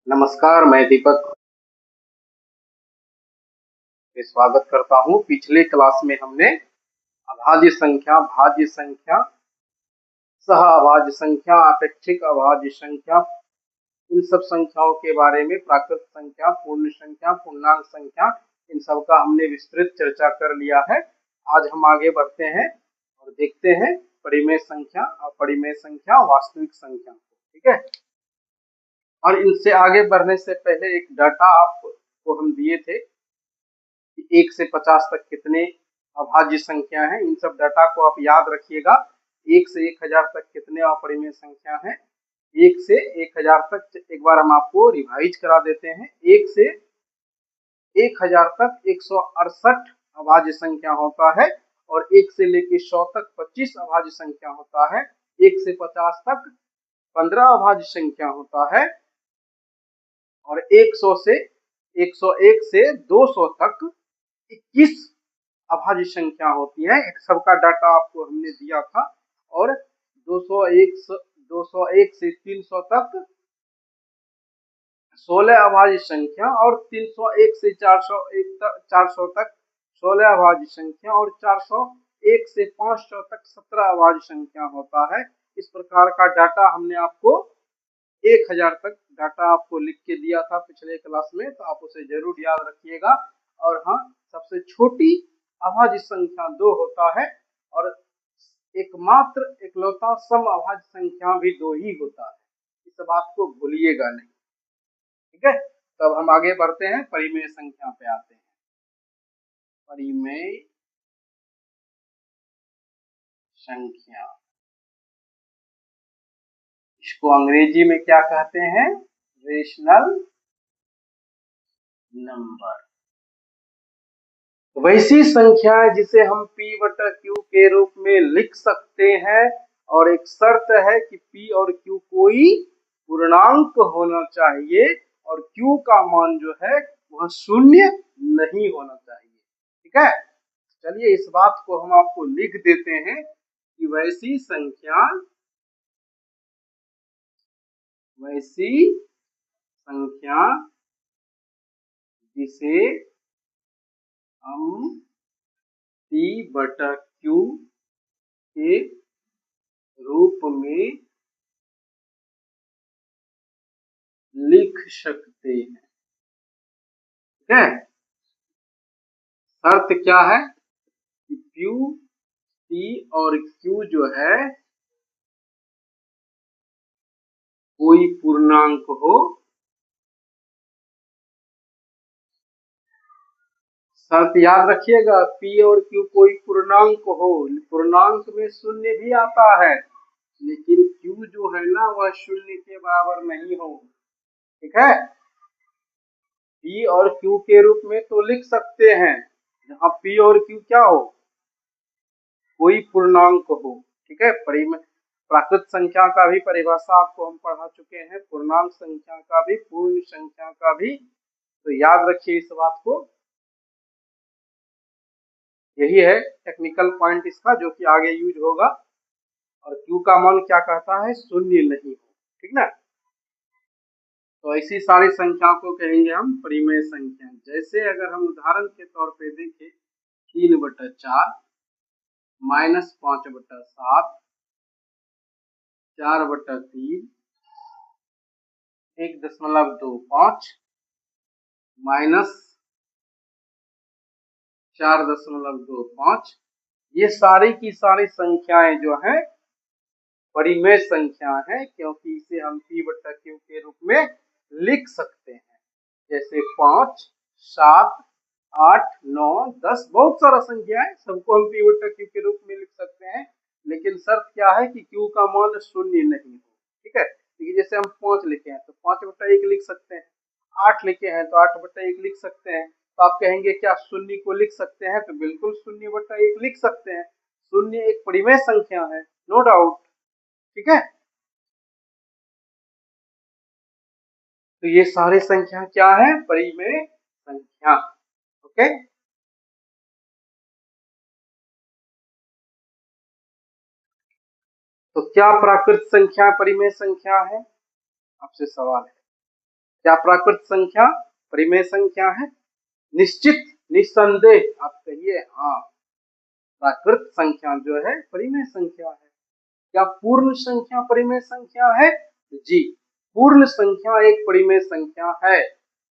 नमस्कार, मैं दीपक स्वागत करता हूं। पिछले क्लास में हमने अभाज्य संख्या, भाज्य संख्या, सह अभाज्य संख्या, अपेक्षिक अभाज्य संख्या, इन सब संख्याओं के बारे में, प्राकृत संख्या, पूर्ण संख्या, पूर्णांक संख्या, इन सब का हमने विस्तृत चर्चा कर लिया है। आज हम आगे बढ़ते हैं और देखते हैं परिमेय संख्या, अपरिमेय संख्या, वास्तविक संख्या। ठीक है, और इनसे आगे बढ़ने से पहले एक डाटा आपको हम दिए थे कि 1 से 50 तक कितने अभाज्य संख्या हैं। इन सब डाटा को आप याद रखिएगा। 1 से 1000 तक कितने अपरिमेय संख्या हैं। 1 से 1000 तक एक बार हम आपको रिवाइज करा देते हैं। 1 से 1000 तक 168 अभाज्य संख्या होता है और 1 से लेकर 100 तक 25 अभाज्य संख्या होता है। 1 से 50 तक 15 अभाज्य संख्या होता है और 101 से 200 तक 21 अभाज्य संख्या होती है। एक सबका डाटा आपको हमने दिया था। और 201 से 300 तक 16 अभाज्य संख्या और 301 से 400 तक 16 अभाज्य संख्या और 401 से 500 तक 17 अभाज्य संख्या होता है। इस प्रकार का डाटा हमने आपको 1000 तक डाटा आपको लिख के दिया था पिछले क्लास में, तो आप उसे जरूर याद रखिएगा। और हाँ, सबसे छोटी अभाज्य संख्या 2 होता है और एकमात्र इकलौता सम अभाज्य संख्या भी 2 ही होता है। इस बात को भूलिएगा नहीं। ठीक है, तब हम आगे बढ़ते हैं, परिमेय संख्या पे आते हैं। परिमेय संख्या, इसको अंग्रेजी में क्या कहते हैं? Rational number. वैसी संख्या जिसे हम p/q के रूप में लिख सकते हैं और एक शर्त है कि p और q कोई पूर्णांक होना चाहिए और q का मान जो है वह शून्य नहीं होना चाहिए। ठीक है, चलिए इस बात को हम आपको लिख देते हैं कि वैसी संख्या जिसे हम p/q के रूप में लिख सकते हैं। ठीक है, शर्त क्या है कि p और q जो है कोई पूर्णांक हो। शर्त याद रखिएगा, p और q कोई पूर्णांक हो। पूर्णांक में शून्य भी आता है, लेकिन q जो है ना वह शून्य के बराबर नहीं हो। ठीक है, p और q के रूप में तो लिख सकते हैं जहाँ p और q क्या हो, कोई पूर्णांक हो। ठीक है, प्राकृत संख्या का भी परिभाषा आपको हम पढ़ा चुके हैं, पूर्णांक संख्या का भी, पूर्ण संख्या का भी, तो याद रखिए इस बात को। यही है टेक्निकल पॉइंट इसका, जो कि आगे यूज होगा। और q का मान क्या कहता है? शून्य नहीं हो। ठीक ना, तो ऐसी सारी संख्या को कहेंगे हम परिमेय संख्या। जैसे अगर हम उदाहरण के तौर पे देखें 3/4 -5/7 4/3 1.25 -4.25, ये सारी की सारी संख्याएं जो है परिमेय संख्या है, क्योंकि इसे हम p/q के रूप में लिख सकते हैं। जैसे 5, 7, 8, 9, 10, बहुत सारा संख्या है, सबको हम p/q के रूप में लिख सकते हैं। लेकिन शर्त क्या है कि q का मान शून्य नहीं हो। ठीक है, जैसे हम 5 लिखे हैं तो 5/1 लिख सकते हैं, 8 लिखे हैं तो 8/1 लिख सकते हैं। तो आप कहेंगे क्या शून्य को लिख सकते हैं? तो बिल्कुल 0/1 लिख सकते हैं। शून्य एक परिमेय संख्या है, नो डाउट। ठीक है, तो ये सारी संख्या क्या है? परिमेय संख्या। ओके, तो क्या प्राकृत संख्या परिमेय संख्या है? आपसे सवाल है। क्या प्राकृत संख्या परिमेय संख्या है? निश्चित, निस्संदेह आप कहिए हाँ, प्राकृत संख्या जो है परिमेय संख्या है। क्या पूर्ण संख्या परिमेय संख्या है? जी, पूर्ण संख्या एक परिमेय संख्या है।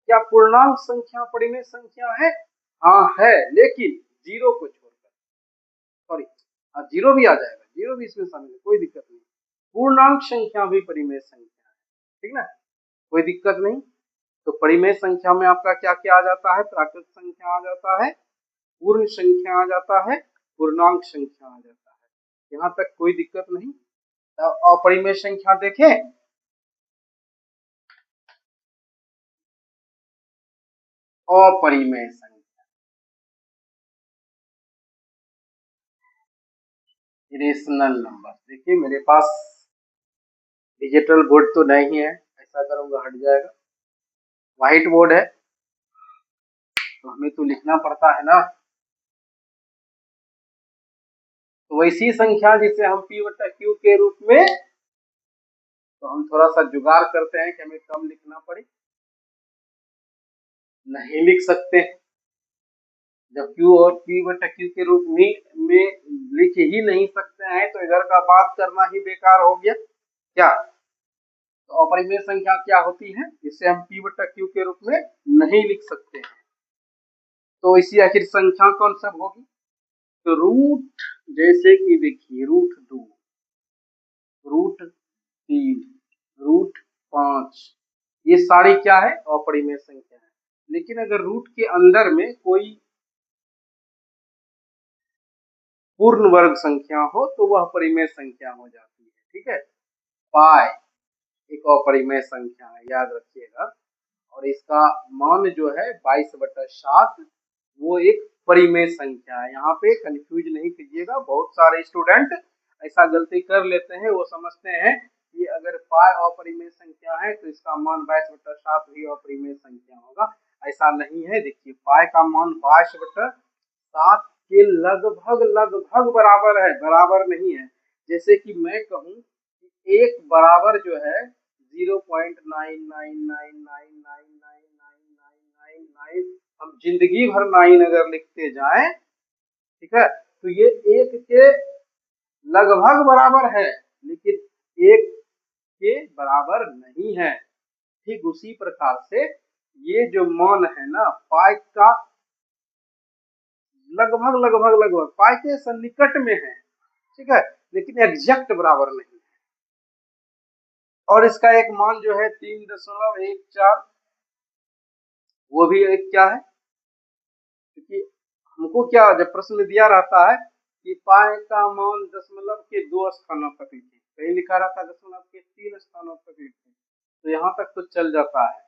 क्या पूर्णांक संख्या परिमेय संख्या है? हाँ है, लेकिन जीरो को छोड़कर, सॉरी हाँ जीरो भी आ जाएगा, जीरो भी इसमें शामिल है, कोई दिक्कत नहीं। पूर्णांक संख्या भी परिमेय संख्या है, ठीक ना, कोई दिक्कत नहीं। तो परिमेय संख्या में आपका क्या क्या आ जाता है? प्राकृत संख्या आ जाता है, पूर्ण संख्या आ जाता है, पूर्णांक संख्या आ जाता है, यहाँ तक कोई दिक्कत नहीं। अपरिमेय संख्या देखें, अपरिमेय संख्या, इरेशनल नंबर। देखिए मेरे पास डिजिटल बोर्ड तो नहीं है, ऐसा करूंगा हट जाएगा, व्हाइट बोर्ड है तो हमें तो लिखना पड़ता है ना। तो वैसी संख्या जिसे हम p बटा q के रूप में, तो हम थोड़ा सा जुगाड़ करते हैं कि हमें कम लिखना पड़े, नहीं लिख सकते। जब q और p बटा q के रूप में लिख ही नहीं सकते हैं तो इधर का बात करना ही बेकार हो गया क्या। तो अपरिमेय संख्या क्या होती है? जिसे हम p बटा q के रूप में नहीं लिख सकते हैं। तो इसी आखिर संख्या कौन सा होगी? तो रूट, जैसे कि देखिए रूट 2, रूट 3, रूट 5, ये सारी क्या है? अपरिमेय संख्या है। लेकिन अगर रूट के अंदर में कोई पूर्ण वर्ग संख्या हो तो वह परिमेय संख्या हो जाती है, ठीक है। पाई एक अपरिमेय संख्या है, याद रखिएगा। और इसका मान जो है 22/7, वो एक परिमेय संख्या है। यहाँ पे कंफ्यूज नहीं कीजिएगा, बहुत सारे स्टूडेंट ऐसा गलती कर लेते हैं, वो समझते हैं कि अगर पाई अपरिमेय संख्या है तो इसका मान 22/7 भी अपरिमेय संख्या होगा। ऐसा नहीं है। देखिए पाई का मान 22/7 के लगभग लगभग बराबर है, बराबर नहीं है। जैसे कि मैं कहूँ कि एक बराबर जो है 0.999999999, हम जिंदगी भर 9 अगर लिखते जाएं, ठीक है, तो ये एक के लगभग बराबर है, लेकिन एक के बराबर नहीं है। ठीक उसी प्रकार से ये जो मान है ना पाई का, लगभग लगभग लगभग पाई के सन्निकट में है, ठीक है, लेकिन एग्जैक्ट बराबर नहीं है। और इसका एक मान जो है 3.14, वो भी एक क्या है, क्योंकि हमको क्या जब प्रश्न दिया रहता है कि पाई का मान दशमलव के 2 स्थानों तक लिखें, कहीं लिखा रहता है दशमलव के 3 स्थानों तक लिखें, तो यहाँ तक तो चल जाता है।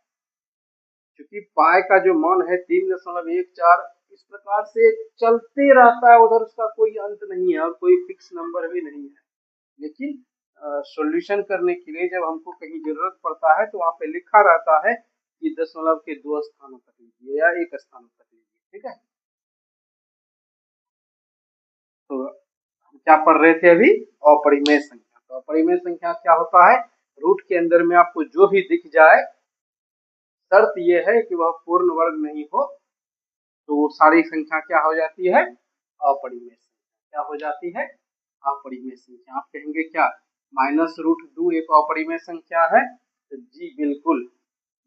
क्योंकि पाई का जो मान है 3.14, इस प्रकार से चलते रहता है, उधर उसका कोई अंत नहीं है और कोई फिक्स नंबर भी नहीं है। लेकिन सॉल्यूशन करने के लिए जब हमको कहीं जरूरत पड़ता है तो वहाँ पे लिखा रहता है कि दशमलव के 2 स्थानों तक लीजिए या 1 स्थान तक लीजिए, ठीक है। तो हम क्या पढ़ रहे थे अभी? अपरिमेय संख्या। तो अपरिमेय संख्या क्या होता है? रूट के अंदर में आपको जो भी दिख जाए, शर्त यह है कि वह पूर्ण वर्ग नहीं हो, तो वो सारी संख्या क्या हो जाती है? अपरिमेय संख्या। क्या हो जाती है? अपरिमेय संख्या। आप कहेंगे क्या -√2 एक अपरिमेय संख्या है? तो जी बिल्कुल,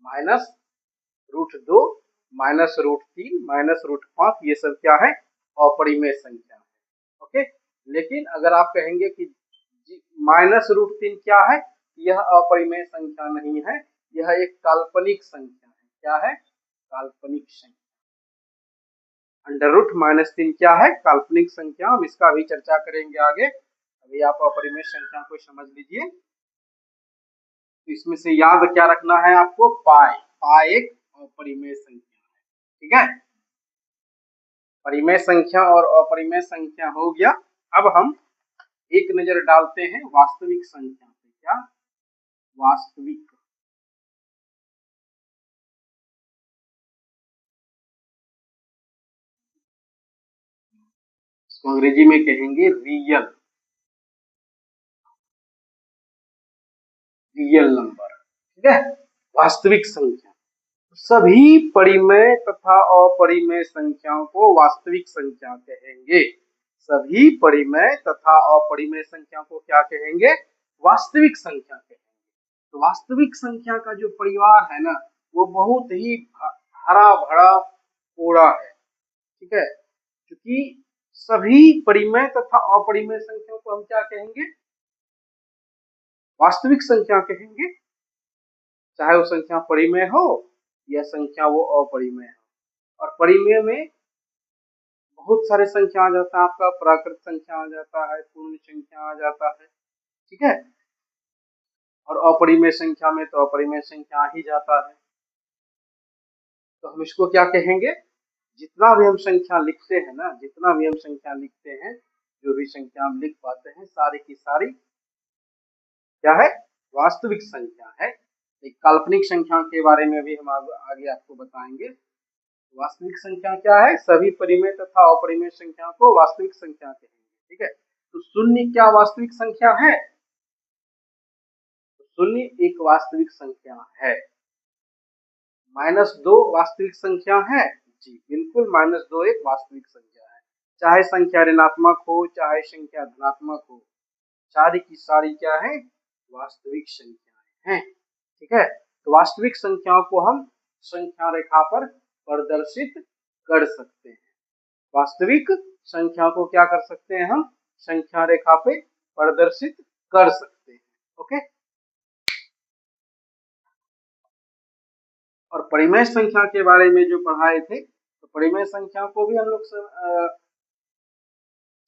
-√2, -√3, -√5 ये सब क्या है? अपरिमेय संख्या है। ओके, लेकिन अगर आप कहेंगे कि -√3 क्या है? यह अपरिमेय संख्या नहीं है, यह एक काल्पनिक संख्या है। क्या है? काल्पनिक संख्या। √-3 क्या है? काल्पनिक संख्या। हम इसका भी चर्चा करेंगे आगे। अभी आप अपरिमेय संख्या को समझ लीजिए। तो इसमें से याद क्या रखना है आपको? पाई। पाई एक अपरिमेय संख्या है, ठीक है। परिमेय संख्या और अपरिमेय संख्या हो गया। अब हम एक नजर डालते हैं वास्तविक संख्या पे। क्या? वास्तविक। इसको अंग्रेजी में कहेंगे रियल, रियल नंबर, ठीक है, वास्तविक संख्या। सभी परिमेय तथा अपरिमेय संख्याओं को वास्तविक संख्या कहेंगे। सभी परिमेय तथा अपरिमेय संख्या को क्या कहेंगे? वास्तविक संख्या कहेंगे। तो वास्तविक संख्या का जो परिवार है ना, वो बहुत ही हरा भरा पूरा है, ठीक है। क्योंकि सभी परिमेय तथा अपरिमेय संख्याओं को हम क्या कहेंगे? वास्तविक संख्या कहेंगे, चाहे वो संख्या परिमेय हो या संख्या वो अपरिमेय हो। और परिमेय में बहुत सारे संख्या आ जाता है, आपका प्राकृत संख्या आ जाता है, पूर्ण संख्या आ जाता है, ठीक है। और अपरिमेय संख्या में तो अपरिमेय संख्या आ ही जाता है। तो हम इसको क्या कहेंगे? जितना भी हम संख्या लिखते हैं ना, जितना भी हम संख्या लिखते हैं, जो भी संख्या हम लिख पाते हैं, सारी की सारी क्या है? वास्तविक संख्या है। एक काल्पनिक संख्या के बारे में भी हम आगे आपको बताएंगे। वास्तविक संख्या क्या है? सभी परिमेय तथा अपरिमेय संख्या को वास्तविक संख्या कहेंगे, ठीक है। तो शून्य क्या वास्तविक संख्या है? शून्य एक वास्तविक संख्या है। -2 वास्तविक संख्या है? जी बिल्कुल, -2 एक वास्तविक संख्या है। चाहे संख्या ऋणात्मक हो, चाहे संख्या धनात्मक हो, सारी की सारी क्या है? वास्तविक संख्याएं हैं, ठीक है। तो वास्तविक संख्याओं को हम संख्या रेखा पर प्रदर्शित कर सकते हैं। वास्तविक संख्या को क्या कर सकते हैं? हम संख्या रेखा पे प्रदर्शित कर सकते हैं, ओके। और परिमेय संख्या के बारे में जो पढ़ाए थे, तो परिमेय संख्या को भी हम लोग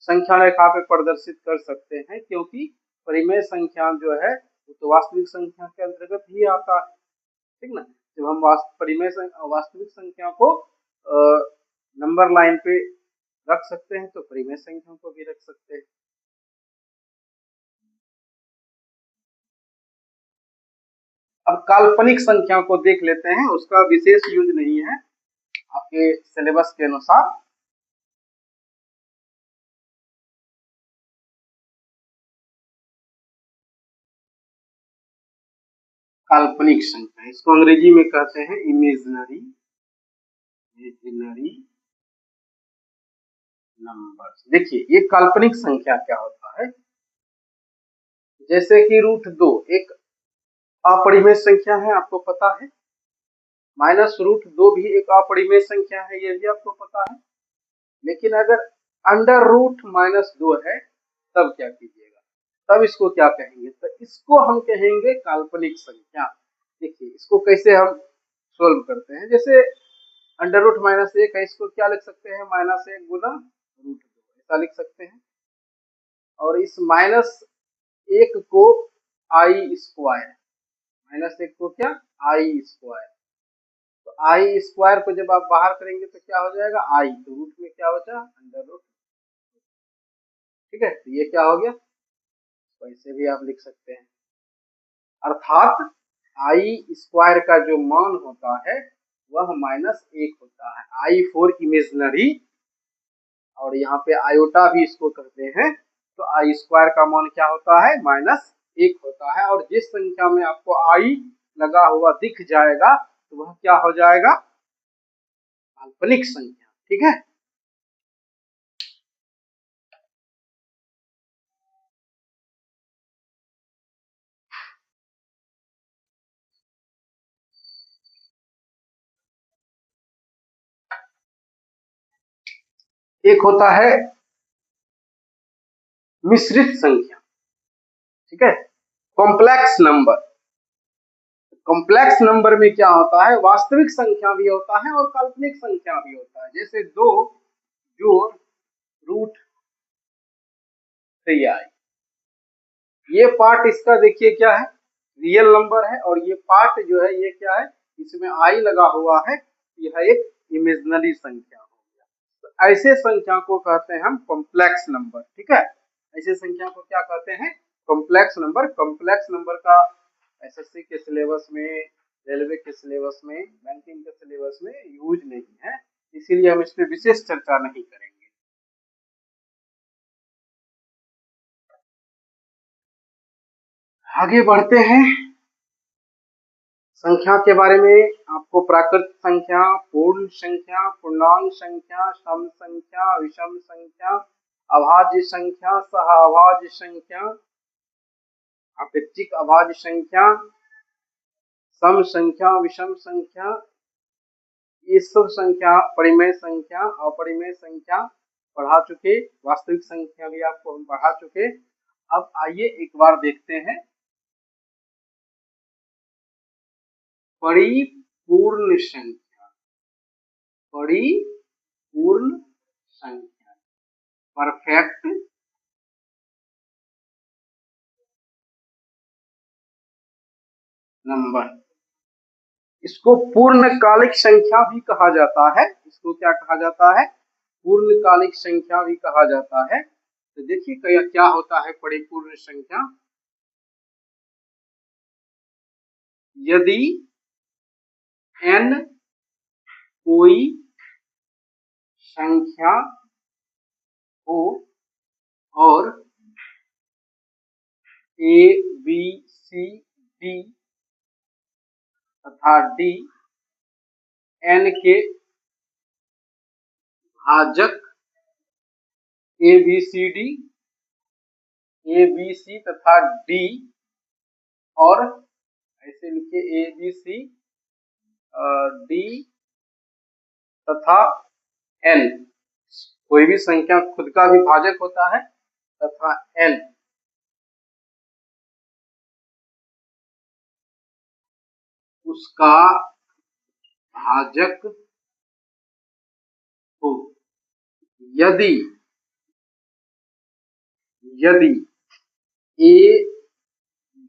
संख्या रेखा पे प्रदर्शित कर सकते हैं, क्योंकि परिमेय संख्या जो है वो तो वास्तविक संख्या के अंतर्गत ही आता है, ठीक ना। जब हम वास्तविक संख्या को नंबर लाइन पे रख सकते हैं, तो परिमेय संख्या को भी रख सकते हैं। अब काल्पनिक संख्या को देख लेते हैं, उसका विशेष यूज नहीं है आपके सिलेबस के अनुसार। काल्पनिक संख्या, इसको अंग्रेजी में कहते हैं इमेजिनरी नंबर्स। देखिए ये काल्पनिक संख्या क्या होता है? जैसे कि √2 एक अपरिमेय संख्या है, आपको पता है। -√2 भी एक अपरिमेय संख्या है, ये भी आपको पता है। लेकिन अगर √-2 है, तब क्या कीजिएगा? तब इसको क्या कहेंगे? तो इसको हम कहेंगे काल्पनिक संख्या। देखिए इसको कैसे हम सोल्व करते हैं। जैसे √-1 है, इसको क्या लिख सकते हैं? -1 गुना √2, ऐसा लिख सकते हैं। और इस -1 को i², -1 को क्या? i²। तो i² को जब आप बाहर करेंगे तो क्या हो जाएगा? i, तो रूट में क्या बचा? √, ठीक है। तो ये क्या हो गया? तो ऐसे भी आप लिख सकते हैं। अर्थात i² का जो मान होता है वह -1 होता है। i फॉर इमेजिनरी, और यहाँ पे आयोटा भी इसको कहते हैं। तो i² का मान क्या होता है? -1 होता है। और जिस संख्या में आपको i लगा हुआ दिख जाएगा तो वह क्या हो जाएगा? काल्पनिक संख्या, ठीक है। एक होता है मिश्रित संख्या, ठीक है, कॉम्प्लेक्स नंबर। कॉम्प्लेक्स नंबर में क्या होता है? वास्तविक संख्या भी होता है और काल्पनिक संख्या भी होता है। जैसे 2 जोड़ √3i, ये पार्ट इसका देखिए क्या है? रियल नंबर है। और ये पार्ट जो है ये क्या है? इसमें i लगा हुआ है, यह एक इमेजिनरी संख्या हो गया। तो ऐसे संख्या को कहते हैं हम कॉम्प्लेक्स नंबर, ठीक है। ऐसे संख्या को क्या कहते हैं? Complex number. कॉम्प्लेक्स नंबर का एसएससी के सिलेबस में, रेलवे के सिलेबस में, बैंकिंग के सिलेबस में यूज नहीं है, इसीलिए हम इस पर विशेष चर्चा नहीं करेंगे। आगे बढ़ते हैं। संख्या के बारे में आप आपको प्राकृत संख्या, पूर्ण संख्या, पूर्णांक संख्या, सम संख्या, विषम संख्या, अभाज्य संख्या, सह अभाज्य संख्या, अपेक्षिक अभाज्य संख्या, सम संख्या, विषम संख्या, ये सब संख्या, परिमेय संख्या, अपरिमेय संख्या पढ़ा चुके, वास्तविक संख्या भी आपको हम पढ़ा चुके। अब आइए एक बार देखते हैं परिपूर्ण संख्या। परिपूर्ण संख्या, परफेक्ट नंबर, इसको पूर्णकालिक संख्या भी कहा जाता है। इसको क्या कहा जाता है? पूर्णकालिक संख्या भी कहा जाता है। तो देखिए क्या होता है परिपूर्ण संख्या। यदि n कोई संख्या हो और a b c d तथा d n के भाजक a b c तथा d, और ऐसे लिखिए a b c d तथा n, कोई भी संख्या खुद का भी भाजक होता है तथा n, उसका भाजक हो। यदि a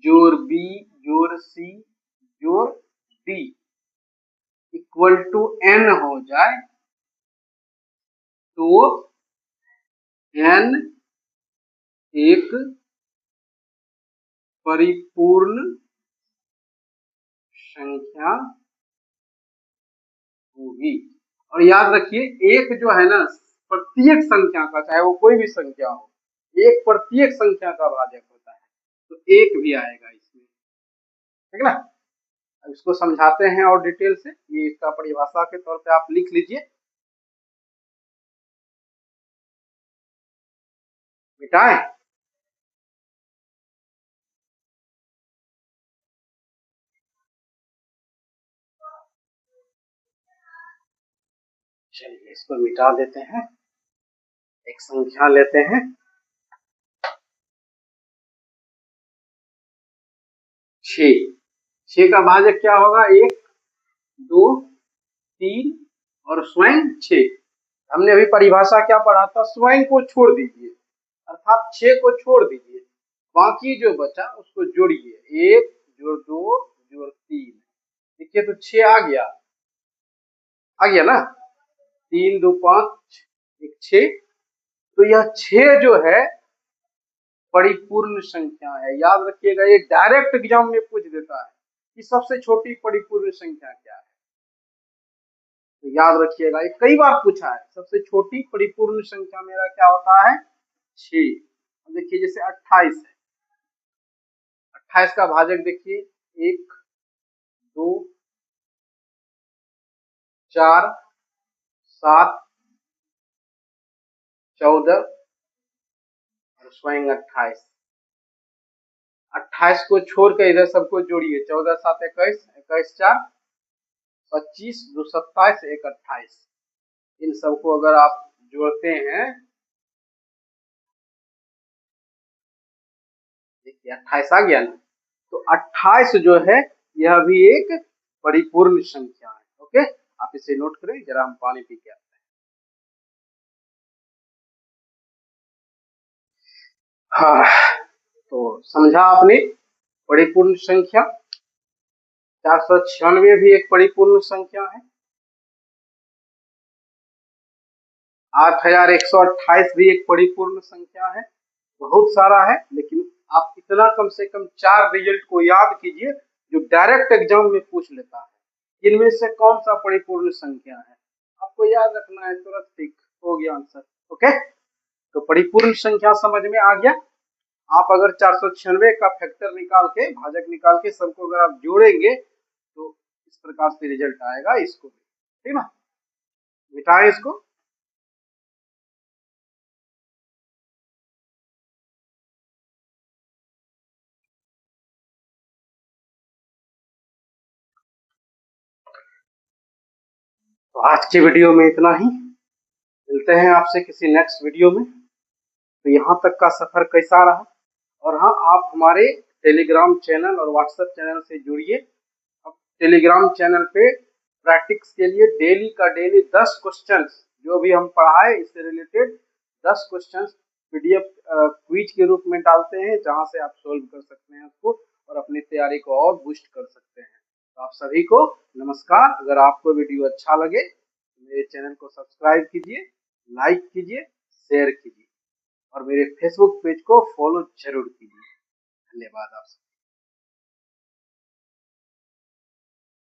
जोड़ b जोड़ c जोड़ d इक्वल टू n हो जाए तो n एक परिपूर्ण संख्या होगी। और याद रखिए एक जो है ना, प्रत्येक संख्या का, चाहे वो कोई भी संख्या हो, एक प्रत्येक संख्या का भाजक होता है, तो एक भी आएगा इसमें, ठीक ना। अब इसको समझाते हैं और डिटेल से। ये इसका परिभाषा के तौर पे आप लिख लीजिए। मिटाएं? चलिए इसको मिटा देते हैं। एक संख्या लेते हैं, 6। 6 का भाजक क्या होगा? 1 2 3 और स्वयं 6। हमने अभी परिभाषा क्या पढ़ा था? स्वयं को छोड़ दीजिए, अर्थात 6 को छोड़ दीजिए, बाकी जो बचा उसको जोड़िए। 1 जोड़ 2 जोड़ 3, देखिए तो 6 आ गया ना। 3 2 5 1 6। तो यह 6 जो है परिपूर्ण संख्या है। याद रखिएगा, ये डायरेक्ट एग्जाम में पूछ देता है कि सबसे छोटी परिपूर्ण संख्या क्या है। तो याद रखिएगा, ये कई बार पूछा है, सबसे छोटी परिपूर्ण संख्या मेरा क्या होता है? 6। देखिए जैसे 28 है, 28 का भाजक देखिए 1 2 4 7 14 और स्वयं 28। 28 को छोड़ कर इधर सबको जोड़िए। 14 7 21, 21 4 25, 2 27, 1 28। इन सबको अगर आप जोड़ते हैं, देखिए 28 आ गया ना। तो 28 जो है यह भी एक परिपूर्ण संख्या है। ओके, आप इसे नोट करें। जरा हम पानी पी के आते हैं। हाँ, तो समझा आपने परिपूर्ण संख्या। 496 भी एक परिपूर्ण संख्या है। 8128 भी एक परिपूर्ण संख्या है। बहुत सारा है, लेकिन आप इतना कम से कम 4 रिजल्ट को याद कीजिए जो डायरेक्ट एग्जाम में पूछ लेता है। इनमें से कौन सा परिपूर्ण संख्या है आपको याद रखना है, तुरंत टिक हो गया आंसर। ओके, तो परिपूर्ण संख्या समझ में आ गया। आप अगर 496 का फैक्टर निकाल के, भाजक निकाल के सबको अगर आप जोड़ेंगे तो इस प्रकार से रिजल्ट आएगा इसको भी, ठीक ना। मिटाएं इसको। तो आज की वीडियो में इतना ही, मिलते हैं आपसे किसी नेक्स्ट वीडियो में। तो यहाँ तक का सफर कैसा रहा, और हाँ, आप हमारे टेलीग्राम चैनल और व्हाट्सएप चैनल से जुड़िए। अब टेलीग्राम चैनल पे प्रैक्टिस के लिए डेली का डेली 10 क्वेश्चंस जो भी हम पढ़ाए इससे रिलेटेड 10 क्वेश्चंस पीडीएफ क्विज के रूप में डालते हैं, जहां से आप सोल्व कर सकते हैं उसको और अपनी तैयारी को और बूस्ट कर सकते हैं। तो आप सभी को नमस्कार। अगर आपको वीडियो अच्छा लगे तो मेरे चैनल को सब्सक्राइब कीजिए, लाइक कीजिए, शेयर कीजिए और मेरे फेसबुक पेज को फॉलो जरूर कीजिए। धन्यवाद आप सबको।